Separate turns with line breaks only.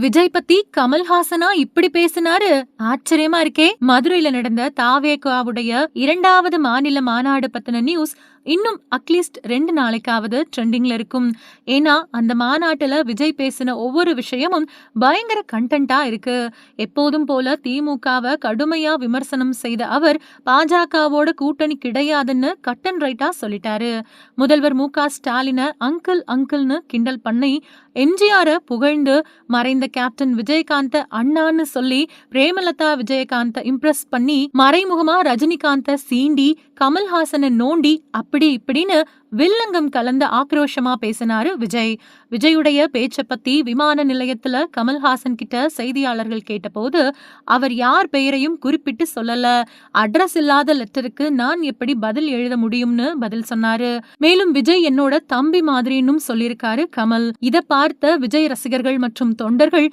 விஜய் பத்தி கமல்ஹாசனா இப்படி பேசினாரு? ஆச்சரியமா இருக்கே! மதுரையில நடந்த தாவேகாவுடைய 2வது மாநில மாநாடு பத்தின நியூஸ் இன்னும் அட்லீஸ்ட் 2 நாளைக்காவது ட்ரெண்டிங்ல இருக்கும். ஏன்னா, அந்த மாநாட்டுல விஜய் பேசின ஒவ்வொரு விஷயமும் பயங்கர கன்டென்ட்டா இருக்கு. எப்போதும் போல திமுகவ கடுமையா விமர்சனம் செய்த அவர், பாஜகவோட கூட்டணி கிடையாதுன்னு கட் அண்ட் ரைட்டா சொல்லிட்டாரு. முதல்வர் மு.க. ஸ்டாலின அங்கிள் அங்கிள்னு கிண்டல் பண்ணி, எம்ஜிஆர புகழ்ந்து, மறைந்த கேப்டன் விஜயகாந்த அண்ணான்னு சொல்லி பிரேமலதா விஜயகாந்த இம்ப்ரெஸ் பண்ணி, மறைமுகமா ரஜினிகாந்த சீண்டி, கமல்ஹாசனை நோண்டி அப்படி இப்படின்னு வில்லங்கம் கலந்த ஆக்ரோஷமா பேசினாரு விஜய். விஜயுடைய பேச்ச பத்தி விமான நிலையத்துல கமல்ஹாசன் கிட்ட செய்தியாளர்கள் கேட்டபோது, அவர் யார் பெயரையும் குறிப்பிட்டு சொல்லல. அட்ரஸ் இல்லாத லெட்டருக்கு நான் எப்படி பதில் எழுத முடியும்னு பதில் சொன்னாரு. மேலும் விஜய் என்னோட தம்பி மாதிரின்னும் சொல்லியிருக்காரு கமல். இத பார்த்த விஜய் ரசிகர்கள் மற்றும் தொண்டர்கள்